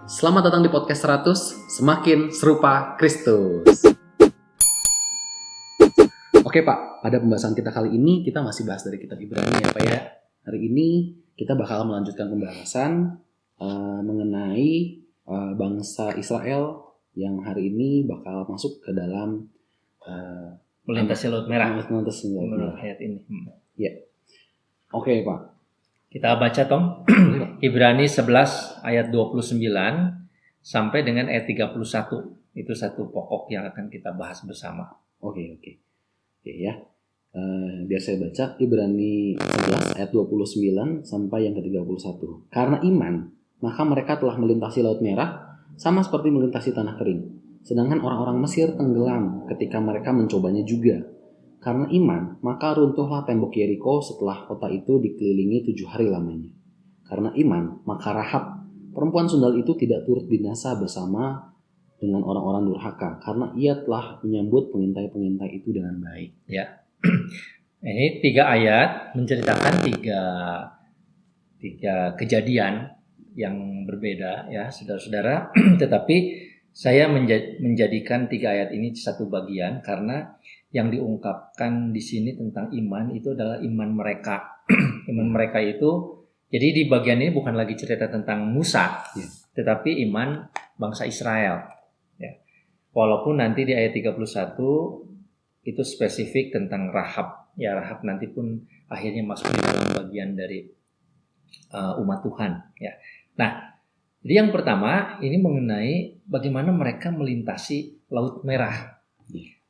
Selamat datang di podcast 100, semakin serupa Kristus. Oke Pak, pada pembahasan kita kali ini kita masih bahas dari kitab Ibrani ya Pak ya. Hari ini kita bakal melanjutkan pembahasan mengenai bangsa Israel yang hari ini bakal masuk ke dalam melintasi Laut Merah. Melintasi Laut Merah. Ayat ini. Ya. Oke Pak. Kita baca Tom. Ibrani 11 ayat 29 sampai dengan ayat 31. Itu satu pokok yang akan kita bahas bersama. Oke ya. Biar saya baca Ibrani 11 ayat 29 sampai yang ke-31. Karena iman, maka mereka telah melintasi Laut Merah sama seperti melintasi tanah kering. Sedangkan orang-orang Mesir tenggelam ketika mereka mencobanya juga. Karena iman, maka runtuhlah tembok Yeriko setelah kota itu dikelilingi 7 hari lamanya. Karena iman, maka Rahab, perempuan sundal itu tidak turut binasa bersama dengan orang-orang durhaka, karena ia telah menyambut pengintai-pengintai itu dengan baik. Ya, ini 3 ayat menceritakan tiga kejadian yang berbeda ya, saudara-saudara. Tetapi saya menjadikan 3 ayat ini satu bagian karena yang diungkapkan di sini tentang iman itu adalah iman mereka. Iman mereka itu, jadi di bagian ini bukan lagi cerita tentang Musa, tetapi iman bangsa Israel. Ya. Walaupun nanti di ayat 31 itu spesifik tentang Rahab. Ya, Rahab nanti pun akhirnya masuk di dalam bagian dari umat Tuhan. Ya. Nah, jadi yang pertama ini mengenai bagaimana mereka melintasi Laut Merah.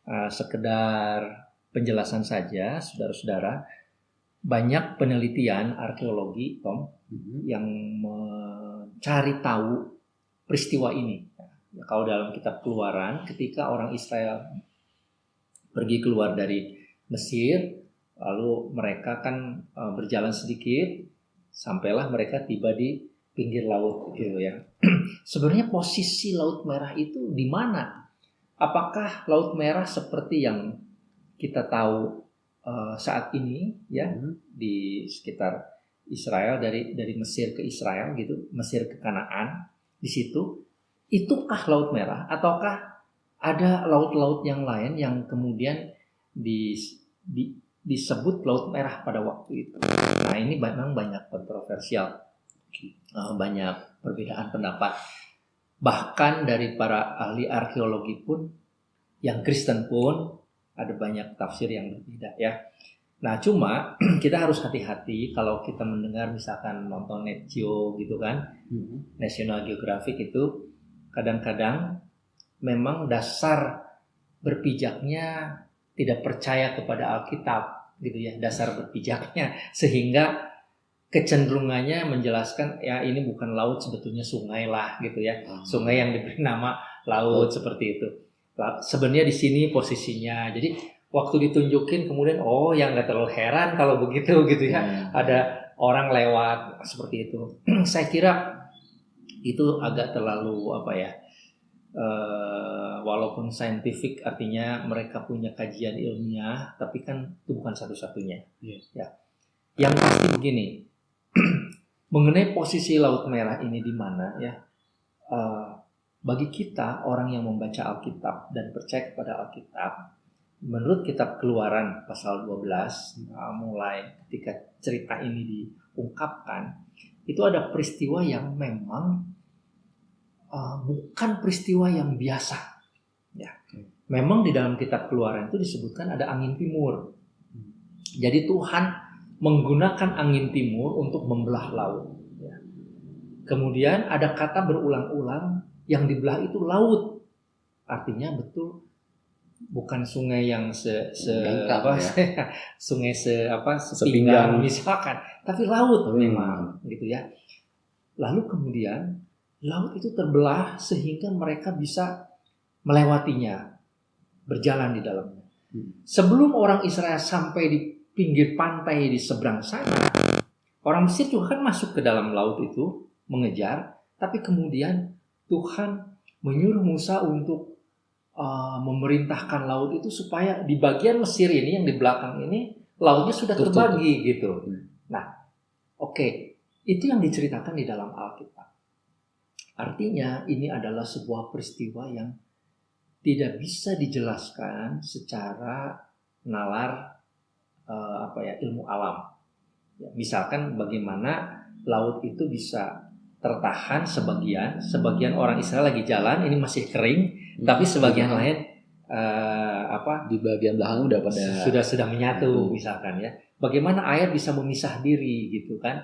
Sekedar penjelasan saja, saudara-saudara, banyak penelitian arkeologi, Tom, yang mencari tahu peristiwa ini. Ya, kalau dalam kitab Keluaran, ketika orang Israel pergi keluar dari Mesir, lalu mereka kan berjalan sedikit, sampailah mereka tiba di pinggir laut, gitu ya. Sebenarnya posisi Laut Merah itu di mana? Apakah Laut Merah seperti yang kita tahu saat ini ya di sekitar Israel, dari Mesir ke Israel gitu, Mesir ke Kanaan, di situ itukah Laut Merah ataukah ada laut-laut yang lain yang kemudian disebut Laut Merah pada waktu itu? Nah, ini memang banyak kontroversial, banyak perbedaan pendapat. Bahkan dari para ahli arkeologi pun, yang Kristen pun ada banyak tafsir yang berbeda ya. Nah, cuma kita harus hati-hati kalau kita mendengar misalkan nonton Net Geo gitu kan, National Geographic itu kadang-kadang memang dasar berpijaknya tidak percaya kepada Alkitab gitu ya, dasar berpijaknya, sehingga kecenderungannya menjelaskan ya ini bukan laut, sebetulnya sungai lah gitu ya. Sungai yang diberi nama laut seperti itu. Sebenarnya di sini posisinya. Jadi waktu ditunjukin kemudian yang nggak terlalu heran kalau begitu gitu ya. Ada orang lewat seperti itu. Saya kira itu agak terlalu walaupun saintifik artinya mereka punya kajian ilmiah, tapi kan itu bukan satu-satunya. Ya. Yang pasti begini. Mengenai posisi Laut Merah ini di mana ya, bagi kita orang yang membaca Alkitab dan percaya kepada Alkitab, menurut kitab Keluaran pasal 12 mulai ketika cerita ini diungkapkan, itu ada peristiwa yang memang bukan peristiwa yang biasa ya. Memang di dalam kitab Keluaran itu disebutkan ada angin timur. Jadi Tuhan menggunakan angin timur untuk membelah laut. Ya. Kemudian ada kata berulang-ulang yang dibelah itu laut. Artinya betul bukan sungai yang sungai sepinggang misalkan, tapi laut memang gitu ya. Lalu kemudian laut itu terbelah sehingga mereka bisa melewatinya, berjalan di dalamnya. Sebelum orang Israel sampai di pinggir pantai di seberang sana, orang Mesir juga kan masuk ke dalam laut itu mengejar, tapi kemudian Tuhan menyuruh Musa untuk memerintahkan laut itu supaya di bagian Mesir ini yang di belakang ini lautnya sudah terbagi gitu. Nah, itu yang diceritakan di dalam Alkitab. Artinya ini adalah sebuah peristiwa yang tidak bisa dijelaskan secara nalar ilmu alam. Ya, misalkan bagaimana laut itu bisa tertahan sebagian orang Israel lagi jalan ini masih kering, tapi sebagian lain di bagian belakang udah pada sudah menyatu misalkan ya. Bagaimana air bisa memisah diri gitu kan?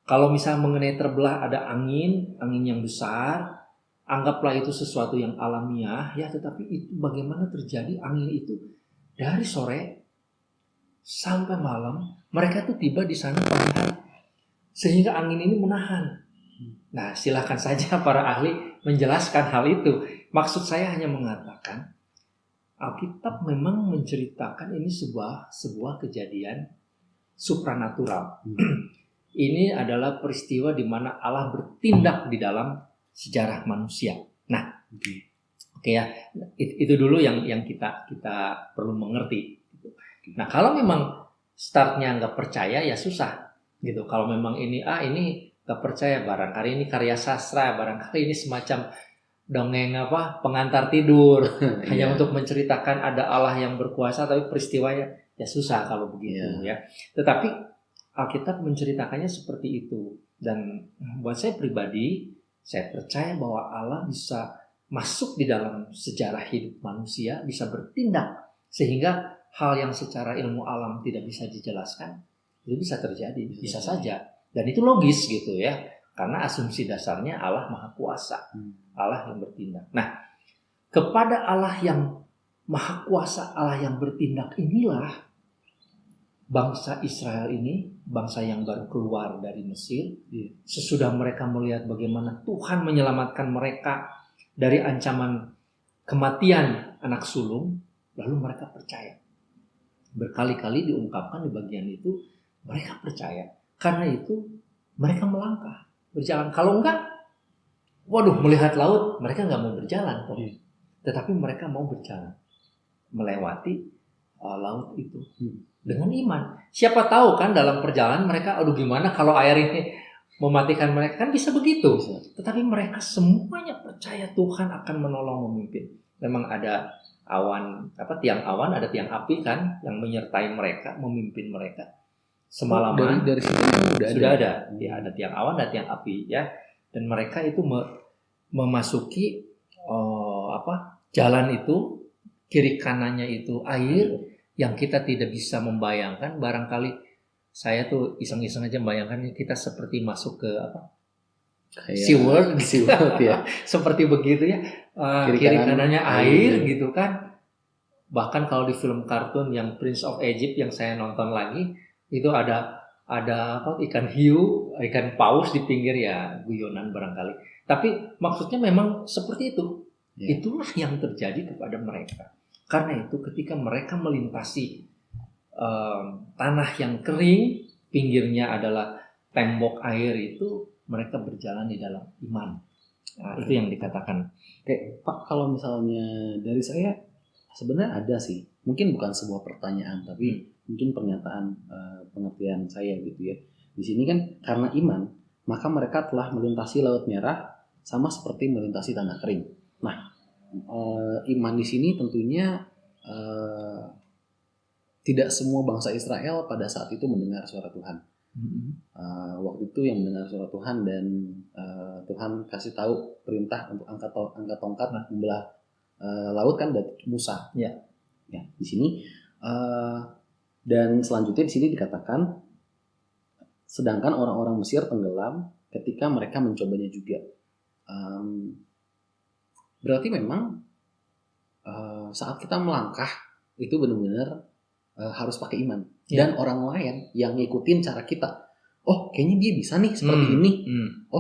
Kalau misalnya mengenai terbelah ada angin yang besar, anggaplah itu sesuatu yang alamiah ya, tetapi itu bagaimana terjadi angin itu dari sore sampai malam mereka tuh tiba di sana pagi hari sehingga angin ini menahan. Nah, silakan saja para ahli menjelaskan hal itu. Maksud saya hanya mengatakan Alkitab memang menceritakan ini sebuah kejadian supranatural. Ini adalah peristiwa di mana Allah bertindak di dalam sejarah manusia. Nah, oke ya, itu dulu yang kita perlu mengerti. Nah, kalau memang startnya nggak percaya ya susah gitu. Kalau memang ini nggak percaya, barangkali ini karya sastra, barangkali ini semacam dongeng pengantar tidur hanya untuk menceritakan ada Allah yang berkuasa, tapi peristiwanya ya susah kalau begitu ya. Tetapi Alkitab menceritakannya seperti itu, dan buat saya pribadi saya percaya bahwa Allah bisa masuk di dalam sejarah hidup manusia, bisa bertindak sehingga hal yang secara ilmu alam tidak bisa dijelaskan itu bisa terjadi, bisa saja, dan itu logis gitu ya, karena asumsi dasarnya Allah Maha Kuasa, Allah yang bertindak. Nah, kepada Allah yang Maha Kuasa, Allah yang bertindak inilah bangsa Israel ini, bangsa yang baru keluar dari Mesir, sesudah mereka melihat bagaimana Tuhan menyelamatkan mereka dari ancaman kematian anak sulung, lalu mereka percaya. Berkali-kali diungkapkan di bagian itu, mereka percaya. Karena itu mereka melangkah, berjalan. Kalau enggak, melihat laut, mereka nggak mau berjalan. Tetapi mereka mau berjalan, melewati laut itu. Dengan iman. Siapa tahu kan dalam perjalanan mereka, gimana kalau air ini mematikan mereka, kan bisa begitu. Tetapi mereka semuanya percaya Tuhan akan menolong, memimpin. Memang ada awan, tiang awan, ada tiang api kan yang menyertai mereka, memimpin mereka semalaman. Dari situ sudah ada. Ya, ada tiang awan, ada tiang api ya. Dan mereka itu memasuki jalan itu, kiri kanannya itu air yang kita tidak bisa membayangkan. Barangkali saya tuh iseng-iseng aja membayangkan kita seperti masuk ke SeaWorld ya. Seperti begitu ya, kiri kanannya air gitu kan. Bahkan kalau di film kartun yang Prince of Egypt yang saya nonton lagi, itu ada ikan hiu, ikan paus di pinggir ya, guyonan barangkali. Tapi maksudnya memang seperti itu. Itulah yang terjadi kepada mereka. Karena itu ketika mereka melintasi tanah yang kering, pinggirnya adalah tembok air itu, mereka berjalan di dalam iman. Nah, itu yang dikatakan. Oke, Pak, kalau misalnya dari saya sebenarnya ada sih. Mungkin bukan sebuah pertanyaan, tapi mungkin pernyataan pengertian saya gitu ya. Di sini kan karena iman, maka mereka telah melintasi Laut Merah sama seperti melintasi tanah kering. Nah, iman di sini tentunya tidak semua bangsa Israel pada saat itu mendengar suara Tuhan. Waktu itu yang mendengar suara Tuhan dan Tuhan kasih tahu perintah untuk angkat tongkat membelah laut kan dari Musa. Ya, di sini dan selanjutnya di sini dikatakan sedangkan orang-orang Mesir tenggelam ketika mereka mencobanya juga. Berarti memang saat kita melangkah itu benar-benar harus pakai iman. Dan orang lain yang ngikutin cara kita, kayaknya dia bisa nih seperti ini,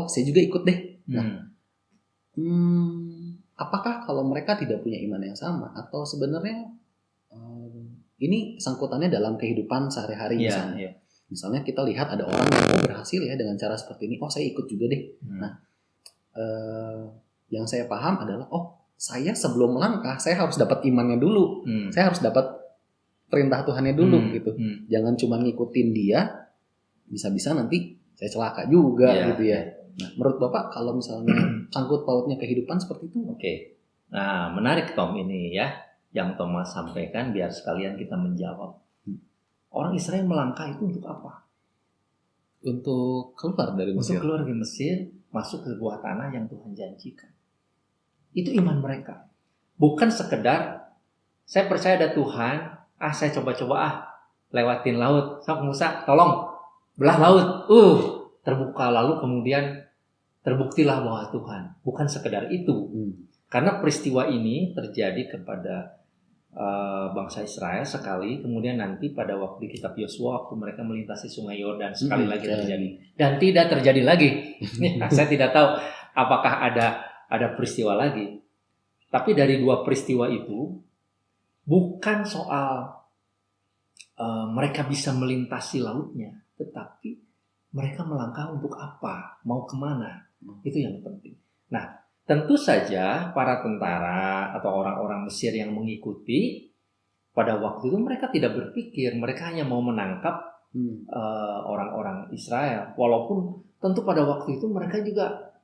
saya juga ikut deh. Nah, apakah kalau mereka tidak punya iman yang sama, atau sebenarnya ini sangkutannya dalam kehidupan sehari-hari misalnya? Misalnya kita lihat ada orang yang berhasil ya dengan cara seperti ini, saya ikut juga deh. Nah, yang saya paham adalah saya sebelum melangkah saya harus dapat imannya dulu, saya harus dapat perintah Tuhannya dulu gitu. Jangan cuma ngikutin dia, bisa-bisa nanti saya celaka juga gitu ya. Nah, menurut Bapak kalau misalnya sangkut pautnya kehidupan seperti itu? Oke. Nah, menarik Tom ini ya, yang Thomas sampaikan biar sekalian kita menjawab. Orang Israel melangkah itu untuk apa? Untuk keluar dari Untuk Mesir. keluar dari Mesir, masuk ke sebuah tanah yang Tuhan janjikan. Itu iman mereka. Bukan sekedar saya percaya ada Tuhan, saya coba-coba lewatin laut. Sok Musa, tolong belah laut. Terbuka, lalu kemudian terbuktilah bahwa Tuhan. Bukan sekedar itu. Karena peristiwa ini terjadi kepada bangsa Israel sekali, kemudian nanti pada waktu di kitab Yosua waktu mereka melintasi sungai Yordan sekali lagi terjadi dan tidak terjadi lagi. Saya tidak tahu apakah ada peristiwa lagi. Tapi dari dua peristiwa itu bukan soal mereka bisa melintasi lautnya, tetapi mereka melangkah untuk apa, mau kemana, itu yang penting. Nah, tentu saja para tentara atau orang-orang Mesir yang mengikuti pada waktu itu mereka tidak berpikir, mereka hanya mau menangkap orang-orang Israel. Walaupun tentu pada waktu itu mereka juga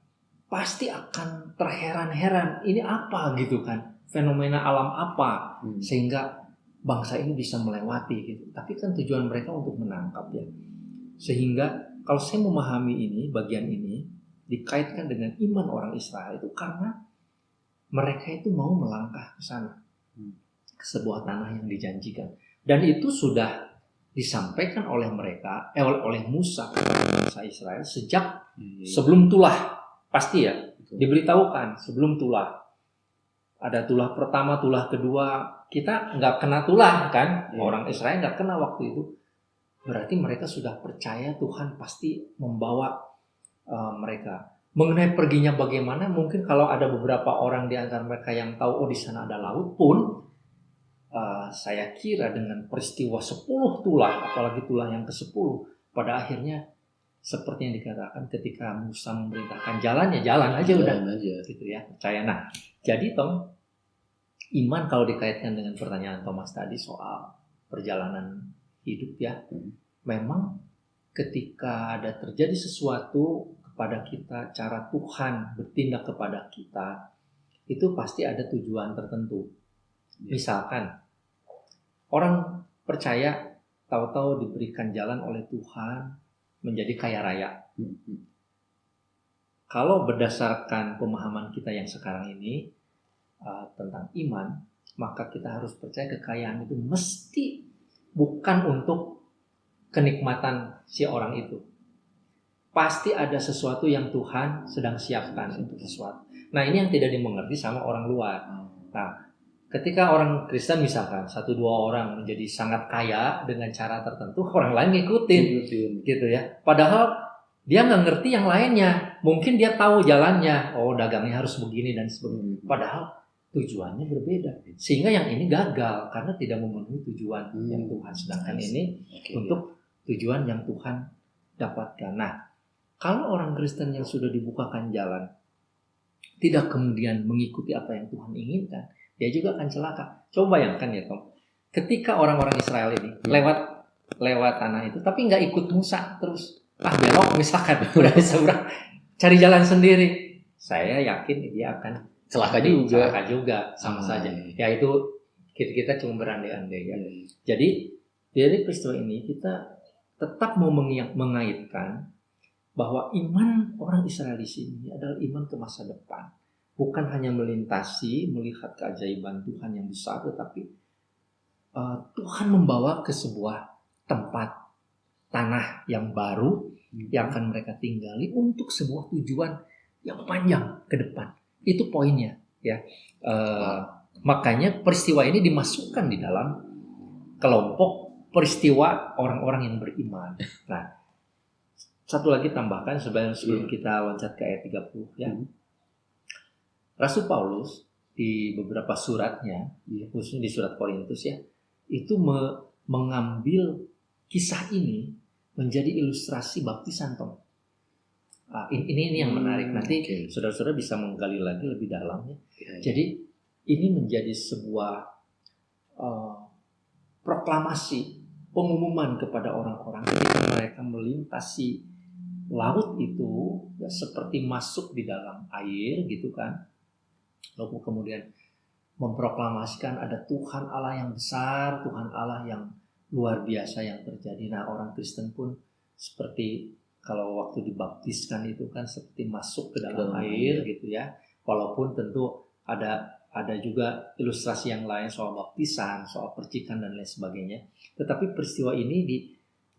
pasti akan terheran-heran, ini apa gitu kan, fenomena alam apa sehingga bangsa ini bisa melewati gitu. Tapi kan tujuan mereka untuk menangkap ya. Sehingga kalau saya memahami ini, bagian ini dikaitkan dengan iman orang Israel itu karena mereka itu mau melangkah ke sana, ke sebuah tanah yang dijanjikan. Dan itu sudah disampaikan oleh mereka, oleh Musa kepada bangsa Israel sejak sebelum tulah. Pasti ya, diberitahukan sebelum tulah. Ada tulah pertama, tulah kedua. Kita nggak kena tulah kan, orang Israel nggak kena waktu itu. Berarti mereka sudah percaya Tuhan pasti membawa mereka. Mengenai perginya bagaimana, mungkin kalau ada beberapa orang di antara mereka yang tahu, di sana ada laut pun, saya kira dengan peristiwa 10 tulah, apalagi tulah yang ke-10, pada akhirnya seperti yang dikatakan ketika Musa memerintahkan jalan aja gitu ya, percaya. Nah, jadi Tom, iman kalau dikaitkan dengan pertanyaan Thomas tadi soal perjalanan hidup ya, memang ketika ada terjadi sesuatu kepada kita, cara Tuhan bertindak kepada kita, itu pasti ada tujuan tertentu. Misalkan orang percaya tahu-tahu diberikan jalan oleh Tuhan menjadi kaya raya. Kalau berdasarkan pemahaman kita yang sekarang ini tentang iman, maka kita harus percaya kekayaan itu mesti bukan untuk kenikmatan si orang itu. Pasti ada sesuatu yang Tuhan sedang siapkan untuk sesuatu. Nah, ini yang tidak dimengerti sama orang luar. Nah, ketika orang Kristen misalkan 1-2 orang menjadi sangat kaya dengan cara tertentu, orang lain ngikutin gitu ya. Padahal dia nggak ngerti yang lainnya. Mungkin dia tahu jalannya, dagangnya harus begini dan sebagainya. Padahal tujuannya berbeda. Sehingga yang ini gagal karena tidak memenuhi tujuan yang Tuhan. Sedangkan ini untuk tujuan yang Tuhan dapatkan. Nah, kalau orang Kristen yang sudah dibukakan jalan tidak kemudian mengikuti apa yang Tuhan inginkan, dia juga akan celaka. Coba bayangkan ya Tom, ketika orang-orang Israel ini lewat tanah itu, tapi nggak ikut Musa terus belok misalkan, udah bisa cari jalan sendiri, saya yakin dia akan celaka juga sama saja. Ya itu kita cuma berandai-andai ya. Jadi dari peristiwa ini kita tetap mau mengaitkan bahwa iman orang Israel di sini adalah iman ke masa depan. Bukan hanya melintasi, melihat keajaiban Tuhan yang besar, tetapi Tuhan membawa ke sebuah tempat, tanah yang baru yang akan mereka tinggali untuk sebuah tujuan yang panjang ke depan. Itu poinnya, ya. Makanya peristiwa ini dimasukkan di dalam kelompok peristiwa orang-orang yang beriman. Nah, satu lagi tambahkan sebelum kita loncat ke ayat 30 ya. Rasul Paulus di beberapa suratnya, khususnya di surat Korintus ya, itu mengambil kisah ini menjadi ilustrasi baptisan Tom. Ini yang menarik. Nanti saudara-saudara bisa menggali lagi lebih dalam ya. Jadi ini menjadi sebuah proklamasi, pengumuman kepada orang-orang ketika mereka melintasi laut itu ya seperti masuk di dalam air gitu kan. Lalu kemudian memproklamasikan ada Tuhan Allah yang besar, Tuhan Allah yang luar biasa yang terjadi. Nah, orang Kristen pun seperti kalau waktu dibaptiskan itu kan seperti masuk ke dalam air gitu ya. Walaupun tentu ada juga ilustrasi yang lain soal baptisan, soal percikan dan lain sebagainya. Tetapi peristiwa ini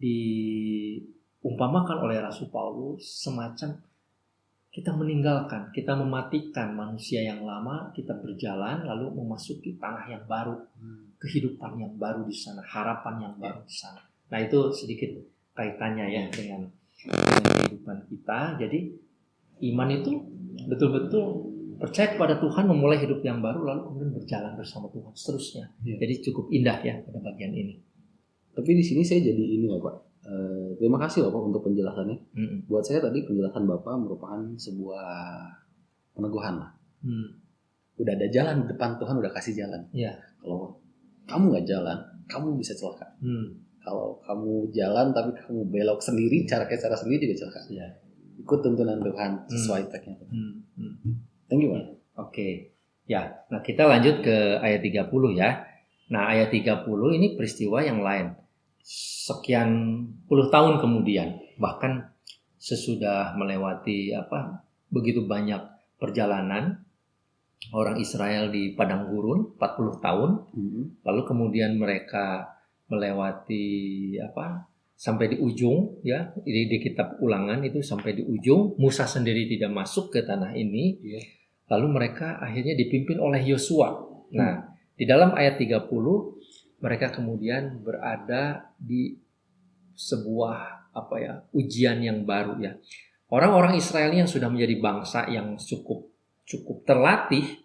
diumpamakan oleh Rasul Paulus semacam kita meninggalkan, kita mematikan manusia yang lama, kita berjalan lalu memasuki tanah yang baru, kehidupan yang baru di sana, harapan yang baru di sana. Nah, itu sedikit kaitannya ya dengan kehidupan kita. Jadi iman itu betul-betul percaya kepada Tuhan, memulai hidup yang baru, lalu kemudian berjalan bersama Tuhan seterusnya. Jadi cukup indah ya pada bagian ini. Tapi di sini saya jadi ini loh Pak. Terima kasih loh Pak untuk penjelasannya. Buat saya tadi penjelasan Bapak merupakan sebuah peneguhan lah. Udah ada jalan di depan, Tuhan udah kasih jalan. Kalau kamu nggak jalan, kamu bisa celaka. Kalau kamu jalan tapi kamu belok sendiri, cara sendiri juga celaka. Ikut tuntunan Tuhan sesuai tracknya. Thank you Pak. Oke. Ya, nah kita lanjut ke ayat 30 ya. Nah, ayat 30 ini peristiwa yang lain. Sekian puluh tahun kemudian, bahkan sesudah melewati begitu banyak perjalanan orang Israel di padang gurun 40 tahun, lalu kemudian mereka melewati sampai di ujung ya, di kitab Ulangan itu sampai di ujung, Musa sendiri tidak masuk ke tanah ini. Lalu mereka akhirnya dipimpin oleh Yosua. Nah, di dalam ayat 30 mereka kemudian berada di sebuah ujian yang baru ya. Orang-orang Israel yang sudah menjadi bangsa yang cukup terlatih,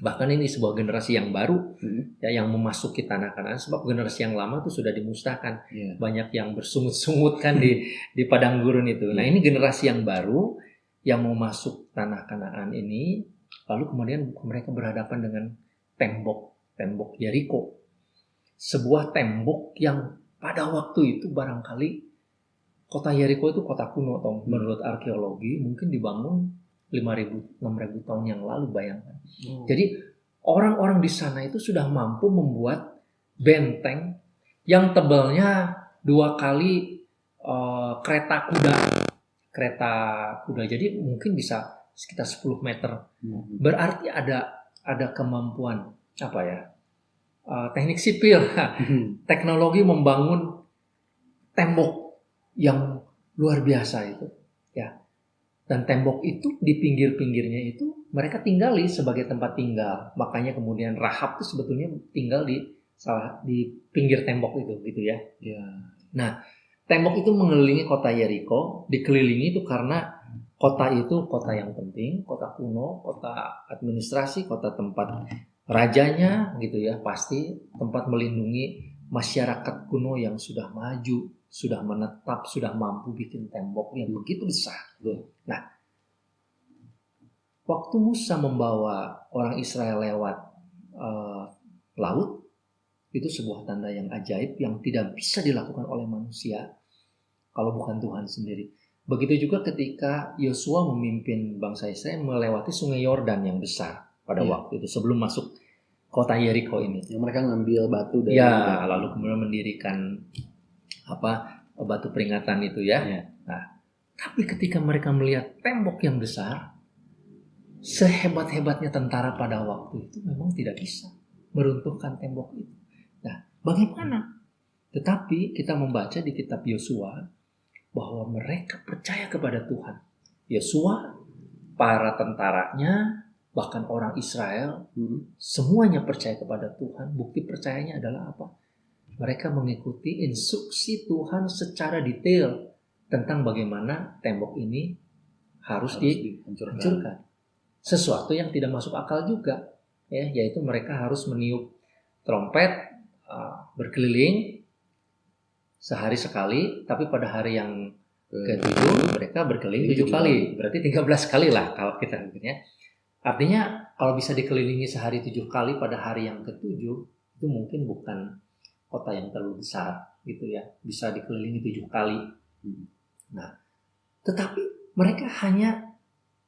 bahkan ini sebuah generasi yang baru ya, yang memasuki tanah Kanaan, sebab generasi yang lama itu sudah dimusnahkan. Banyak yang bersungut-sungut kan di padang gurun itu. Nah, ini generasi yang baru yang mau masuk tanah Kanaan ini, lalu kemudian mereka berhadapan dengan tembok Yeriko. Sebuah tembok yang pada waktu itu barangkali kota Yeriko itu kota kuno atau menurut arkeologi mungkin dibangun 5.000-6.000 tahun yang lalu, bayangkan. Jadi orang-orang di sana itu sudah mampu membuat benteng yang tebalnya 2 kali kereta kuda. Jadi mungkin bisa sekitar 10 meter. Berarti ada kemampuan teknik sipil, teknologi membangun tembok yang luar biasa itu ya. Dan tembok itu di pinggir-pinggirnya itu mereka tinggali sebagai tempat tinggal. Makanya kemudian Rahab itu sebetulnya tinggal di pinggir tembok itu gitu ya. Nah, tembok itu mengelilingi kota Yeriko, dikelilingi itu karena kota itu kota yang penting, kota kuno, kota administrasi, kota tempat rajanya gitu ya, pasti tempat melindungi masyarakat kuno yang sudah maju, sudah menetap, sudah mampu bikin tembok yang begitu besar. Nah, waktu Musa membawa orang Israel lewat laut, itu sebuah tanda yang ajaib yang tidak bisa dilakukan oleh manusia kalau bukan Tuhan sendiri. Begitu juga ketika Yosua memimpin bangsa Israel melewati sungai Yordan yang besar pada waktu itu sebelum masuk kota Yeriko ini. Yang mereka ngambil batu dari lalu kemudian mendirikan batu peringatan itu ya. Nah, tapi ketika mereka melihat tembok yang besar, sehebat-hebatnya tentara pada waktu itu memang tidak bisa meruntuhkan tembok itu. Nah, bagaimana? Tetapi kita membaca di kitab Yosua bahwa mereka percaya kepada Tuhan. Yosua, para tentaranya, bahkan orang Israel, semuanya percaya kepada Tuhan. Bukti percayanya adalah apa? Mereka mengikuti instruksi Tuhan secara detail tentang bagaimana tembok ini harus dihancurkan. Sesuatu yang tidak masuk akal juga, ya, yaitu mereka harus meniup trompet berkeliling sehari sekali, tapi pada hari yang ke-7 mereka berkeliling 7 kali. Berarti 13 kali lah kalau kita lihatnya. Artinya kalau bisa dikelilingi sehari 7 kali pada hari yang ke-7, itu mungkin bukan kota yang terlalu besar gitu ya. Bisa dikelilingi 7 kali. Nah, Tetapi mereka hanya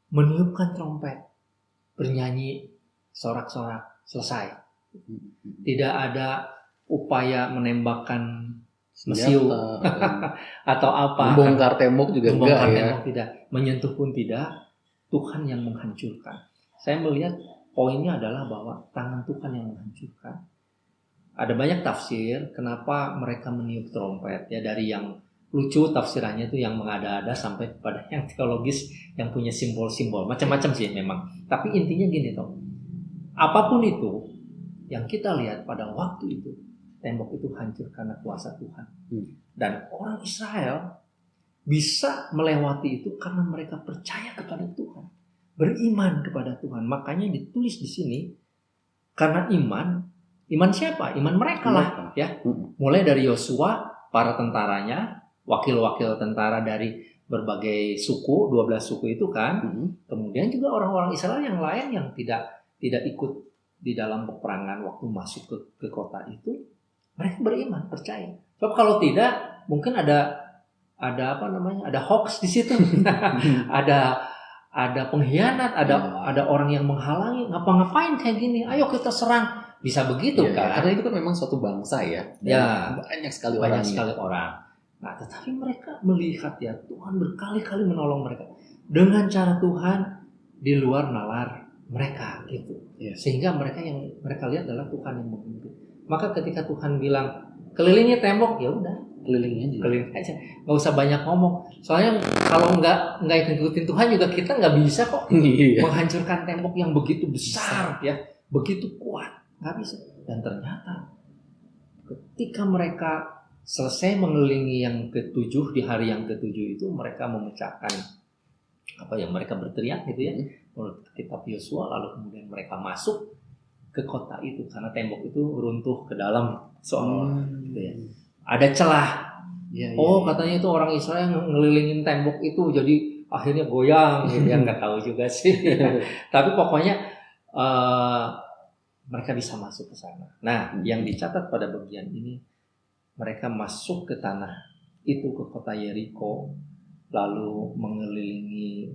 meniupkan trompet, bernyanyi sorak-sorak, selesai. Tidak ada upaya menembakkan mesiu atau apa, membongkar tembok juga membongkar enggak tembok tidak, menyentuh pun tidak. Tuhan yang menghancurkan. Saya melihat poinnya adalah bahwa tangan Tuhan yang menghancurkan. Ada banyak tafsir kenapa mereka meniup trompet, ya, dari yang lucu tafsirannya itu yang mengada-ada sampai pada yang teologis yang punya simbol-simbol macam-macam sih memang. Tapi intinya gini toh, apapun itu yang kita lihat pada waktu itu, tembok itu hancur karena kuasa Tuhan. Dan orang Israel bisa melewati itu karena mereka percaya kepada Tuhan, beriman kepada Tuhan. Makanya ditulis di sini karena iman siapa? Iman mereka lah, ya. Mulai dari Yosua, para tentaranya, wakil-wakil tentara dari berbagai suku, 12 suku itu kan. Kemudian juga orang-orang Israel yang lain yang tidak ikut di dalam peperangan waktu masuk ke kota itu, mereka beriman, percaya. Sebab kalau tidak, mungkin ada hoax di situ, ada pengkhianat, ada orang yang menghalangi, ngapain kayak gini, ayo kita serang, bisa begitu kan? Karena itu kan memang suatu bangsa ya, banyak sekali orang. Nah, tetapi mereka melihat ya Tuhan berkali-kali menolong mereka dengan cara Tuhan di luar nalar mereka gitu. Sehingga mereka lihat adalah Tuhan yang memimpin. Maka ketika Tuhan bilang kelilingi tembok, ya udah keliling aja, nggak usah banyak ngomong. Soalnya kalau nggak ikutin Tuhan juga kita nggak bisa kok menghancurkan tembok yang begitu besar, ya, begitu kuat, nggak bisa. Dan ternyata ketika mereka selesai mengelilingi yang ketujuh, di hari yang ketujuh itu mereka memecahkan mereka berteriak gitu ya, menurut kitab Yosua, lalu kemudian mereka masuk ke kota itu karena tembok itu runtuh ke dalam gitu ya. Ada celah. Katanya itu orang Israel ngelilingin tembok itu jadi akhirnya goyang gitu ya, nggak tahu juga sih. Tapi pokoknya mereka bisa masuk ke sana. Nah, yang dicatat pada bagian ini, mereka masuk ke tanah itu, ke kota Yeriko, lalu mengelilingi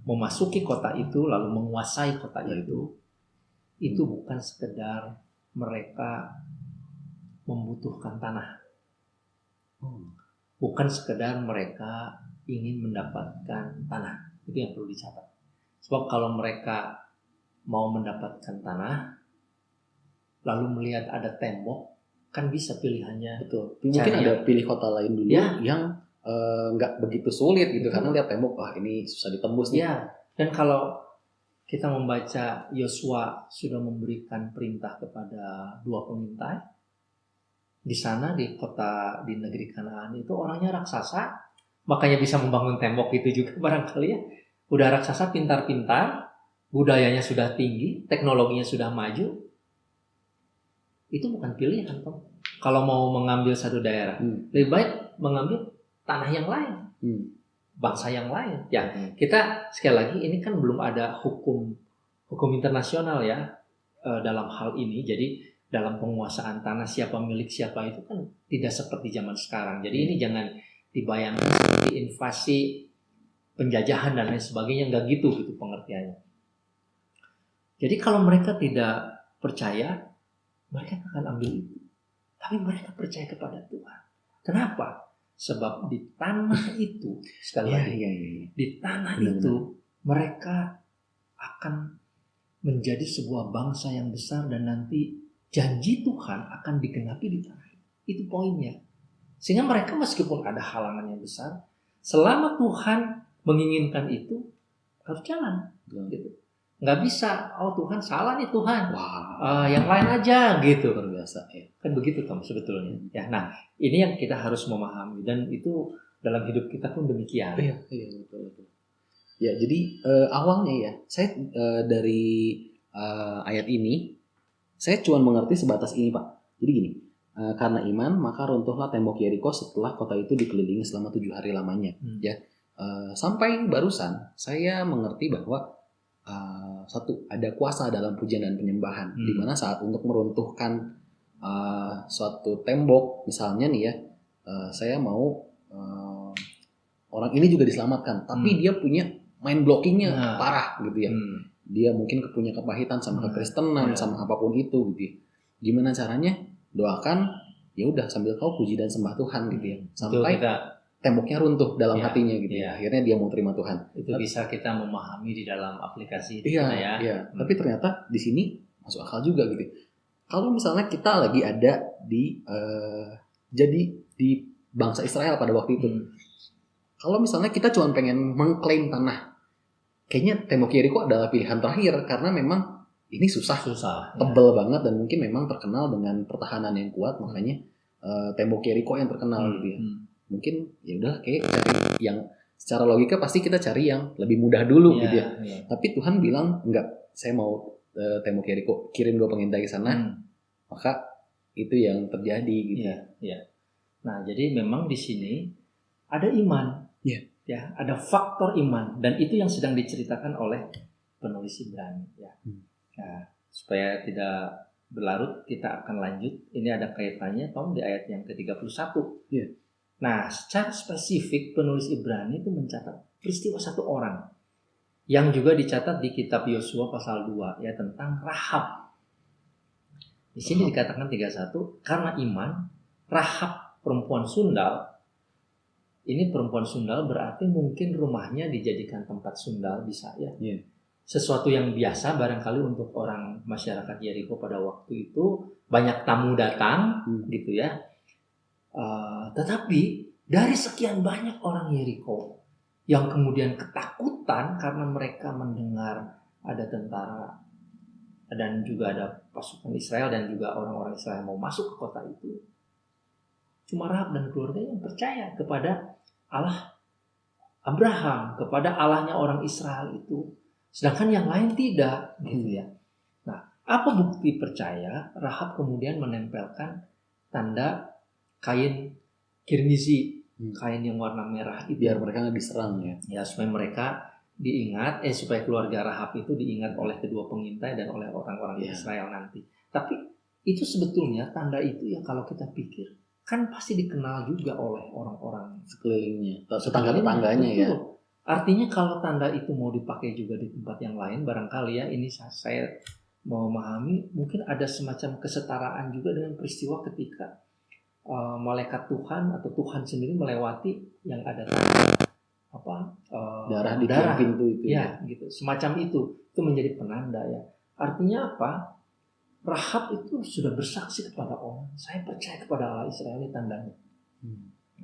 memasuki kota itu, lalu menguasai kota itu bukan sekedar mereka membutuhkan tanah, bukan sekedar mereka ingin mendapatkan tanah. Itu yang perlu dicatat. Sebab kalau mereka mau mendapatkan tanah lalu melihat ada tembok, kan bisa pilihannya. Betul. Mungkin ada pilih kota lain dulu yang nggak begitu sulit gitu. Karena lihat tembok, ini susah ditembus nih. Dan kalau kita membaca Yosua sudah memberikan perintah kepada 2 pengintai di sana, di kota, di negeri Kanaan itu orangnya raksasa, makanya bisa membangun tembok itu juga barangkali ya. Udah raksasa, pintar-pintar, budayanya sudah tinggi, teknologinya sudah maju. Itu bukan pilihan toh. Kalau mau mengambil satu daerah, lebih baik mengambil tanah yang lain, bangsa yang lain. Ya, kita sekali lagi ini kan belum ada hukum internasional ya dalam hal ini. Jadi dalam penguasaan tanah, siapa milik siapa itu kan tidak seperti zaman sekarang. Jadi ini jangan dibayangkan seperti invasi, penjajahan dan lain sebagainya, nggak gitu pengertiannya. Jadi kalau mereka tidak percaya, mereka akan ambil itu. Tapi mereka percaya kepada Tuhan. Kenapa? Sebab di tanah itu, sekali lagi, di tanah itu mereka akan menjadi sebuah bangsa yang besar dan nanti janji Tuhan akan digenapi di tanah itu. Itu poinnya. Sehingga mereka meskipun ada halangan yang besar, selama Tuhan menginginkan itu, harus jalan. Gitu. Nggak bisa, Tuhan salah nih Tuhan, yang lain aja gitu. Terbiasa ya. Kan begitu Tom sebetulnya. Ya, nah ini yang kita harus memahami, dan itu dalam hidup kita pun demikian. Iya betul. Ya, jadi awalnya ya, saya dari ayat ini, saya cuma mengerti sebatas ini Pak. Jadi gini, karena iman maka runtuhlah tembok Yeriko setelah kota itu dikelilingi selama 7 hari lamanya. Ya, sampai barusan saya mengerti bahwa ada kuasa dalam pujian dan penyembahan, di mana saat untuk meruntuhkan suatu tembok, misalnya nih ya, saya mau orang ini juga diselamatkan, tapi dia punya mind blockingnya parah gitu ya. Dia mungkin punya kepahitan sama kekristenan, sama apapun itu gitu ya. Gimana caranya? Doakan, ya udah sambil kau puji dan sembah Tuhan gitu ya, sampai temboknya runtuh dalam hatinya gitu ya. Akhirnya dia mau terima Tuhan. Itu bisa kita memahami di dalam aplikasi itu ya. Tapi ternyata di sini masuk akal juga gitu. Kalau misalnya kita lagi ada di jadi di bangsa Israel pada waktu itu, kalau misalnya kita cuma pengen mengklaim tanah, kayaknya tembok Yeriko adalah pilihan terakhir karena memang ini susah tebel banget dan mungkin memang terkenal dengan pertahanan yang kuat, makanya tembok Yeriko yang terkenal gitu ya. Mungkin ya udah kayak cari yang secara logika pasti kita cari yang lebih mudah dulu gitu ya. Tapi Tuhan bilang enggak, saya mau tembok Yeriko, kirim 2 pengintai ke sana. Maka itu yang terjadi gitu. Nah, jadi memang di sini ada iman. Ya, ada faktor iman dan itu yang sedang diceritakan oleh penulis Ibrani ya. Nah, supaya tidak berlarut kita akan lanjut. Ini ada kaitannya Tom di ayat yang ke-31. Nah, secara spesifik penulis Ibrani itu mencatat peristiwa satu orang yang juga dicatat di kitab Yosua pasal 2 ya, tentang Rahab. Di sini dikatakan 31, karena iman Rahab perempuan sundal. Ini perempuan sundal berarti mungkin rumahnya dijadikan tempat sundal, bisa ya. Sesuatu yang biasa barangkali untuk orang masyarakat Yeriko pada waktu itu, banyak tamu datang gitu ya. Tetapi dari sekian banyak orang Yeriko yang kemudian ketakutan karena mereka mendengar ada tentara dan juga ada pasukan Israel dan juga orang-orang Israel mau masuk ke kota itu, cuma Rahab dan keluarganya yang percaya kepada Allah Abraham, kepada Allahnya orang Israel itu. Sedangkan yang lain tidak, gitu ya. Nah, apa bukti percaya? Rahab kemudian menempelkan tanda kain kirmizi, kain yang warna merah itu. Biar mereka nggak diserang ya. Ya, supaya mereka diingat, supaya keluarga Rahab itu diingat oleh kedua pengintai dan oleh orang-orang Israel nanti. Tapi itu sebetulnya tanda itu ya kalau kita pikir kan pasti dikenal juga oleh orang-orang sekelilingnya, tetangga-tetangganya ya. Artinya kalau tanda itu mau dipakai juga di tempat yang lain, barangkali ya ini saya mau memahami mungkin ada semacam kesetaraan juga dengan peristiwa ketika malaikat Tuhan atau Tuhan sendiri melewati yang ada darah di pintu itu ya gitu, semacam itu menjadi penanda ya. Artinya apa? Rahab itu sudah bersaksi kepada orang, saya percaya kepada Allah Israel, ini tandanya.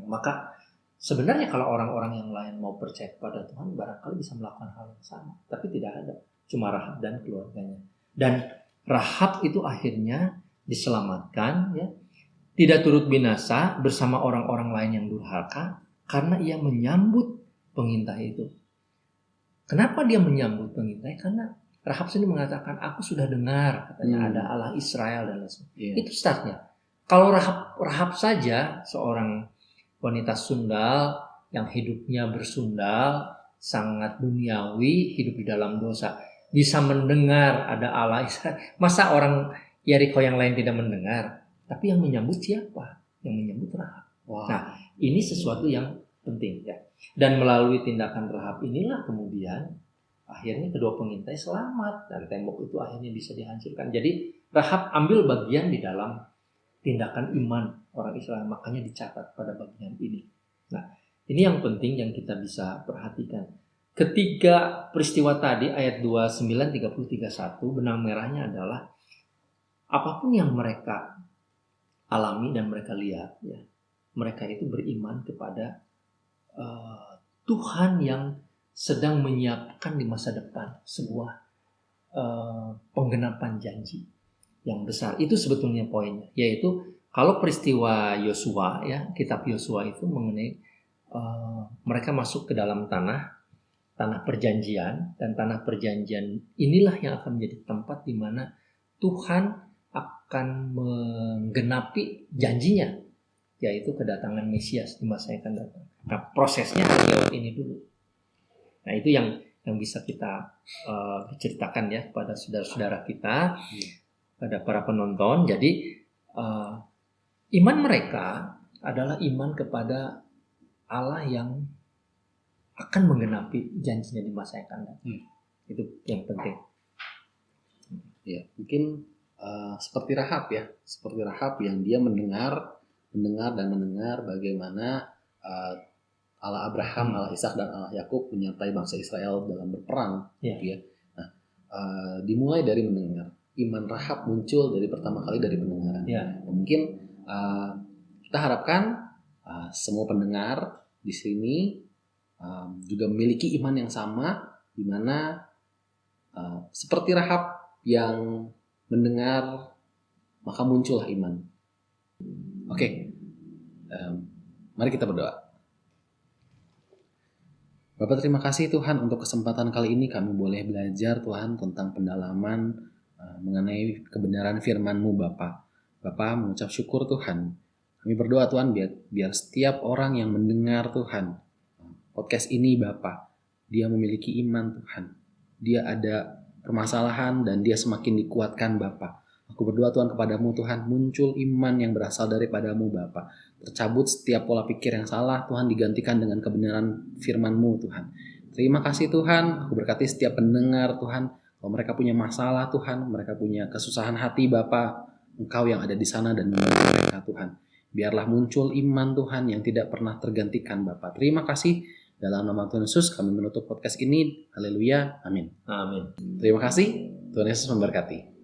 Maka sebenarnya kalau orang-orang yang lain mau percaya kepada Tuhan, barangkali bisa melakukan hal yang sama. Tapi tidak ada, cuma Rahab dan keluarganya. Dan Rahab itu akhirnya diselamatkan, ya, tidak turut binasa bersama orang-orang lain yang durhaka, karena ia menyambut pengintai itu. Kenapa dia menyambut pengintai? Karena Rahab sendiri mengatakan, aku sudah dengar katanya ada Allah Israel dan lain sebagainya. Itu startnya. Kalau Rahab saja seorang wanita sundal yang hidupnya bersundal, sangat duniawi, hidup di dalam dosa, bisa mendengar ada Allah Israel. Masa orang Yeriko yang lain tidak mendengar? Tapi yang menyambut siapa? Yang menyambut Rahab. Nah, ini sesuatu yang penting ya. Dan melalui tindakan Rahab inilah kemudian akhirnya kedua pengintai selamat dan tembok itu akhirnya bisa dihancurkan. Jadi Rahab ambil bagian di dalam tindakan iman orang Israel, makanya dicatat pada bagian ini. Nah, ini yang penting yang kita bisa perhatikan. Ketiga peristiwa tadi ayat 29, 30, 31, benang merahnya adalah apapun yang mereka alami dan mereka lihat, ya, mereka itu beriman kepada Tuhan yang sedang menyiapkan di masa depan sebuah penggenapan janji yang besar. Itu sebetulnya poinnya, yaitu kalau peristiwa Yosua, ya, kitab Yosua itu mengenai mereka masuk ke dalam tanah perjanjian, dan tanah perjanjian inilah yang akan menjadi tempat di mana Tuhan akan menggenapi janjinya, yaitu kedatangan Mesias di masa yang akan datang. Nah, prosesnya lewat ini dulu. Nah, itu yang bisa kita ceritakan ya kepada saudara-saudara kita, pada para penonton. Jadi iman mereka adalah iman kepada Allah yang akan menggenapi janjinya di masa yang akan datang. Itu yang penting. Ya, mungkin seperti Rahab ya, seperti Rahab yang dia mendengar bagaimana Allah Abraham, Allah Ishak dan Allah Yakub menyertai bangsa Israel dalam berperang, gitu ya. Nah, dimulai dari mendengar. Iman Rahab muncul dari pertama kali dari pendengaran. Mungkin kita harapkan semua pendengar di sini juga memiliki iman yang sama, di mana seperti Rahab yang mendengar maka muncullah iman. Oke, mari kita berdoa. Bapak, terima kasih Tuhan untuk kesempatan kali ini kami boleh belajar Tuhan tentang pendalaman mengenai kebenaran firman-Mu Bapak. Bapak mengucap syukur Tuhan. Kami berdoa Tuhan biar setiap orang yang mendengar Tuhan podcast ini Bapak, dia memiliki iman Tuhan. Dia ada permasalahan dan dia semakin dikuatkan Bapak. Aku berdoa Tuhan kepadamu Tuhan, muncul iman yang berasal daripadamu Bapa. Tercabut setiap pola pikir yang salah Tuhan, digantikan dengan kebenaran firman-Mu Tuhan. Terima kasih Tuhan, aku berkati setiap pendengar Tuhan. Kalau mereka punya masalah Tuhan, mereka punya kesusahan hati Bapa, Engkau yang ada di sana dan membantu mereka Tuhan. Biarlah muncul iman Tuhan yang tidak pernah tergantikan Bapa. Terima kasih. Dalam nama Tuhan Yesus kami menutup podcast ini. Haleluya. Amin. Amin. Terima kasih. Tuhan Yesus memberkati.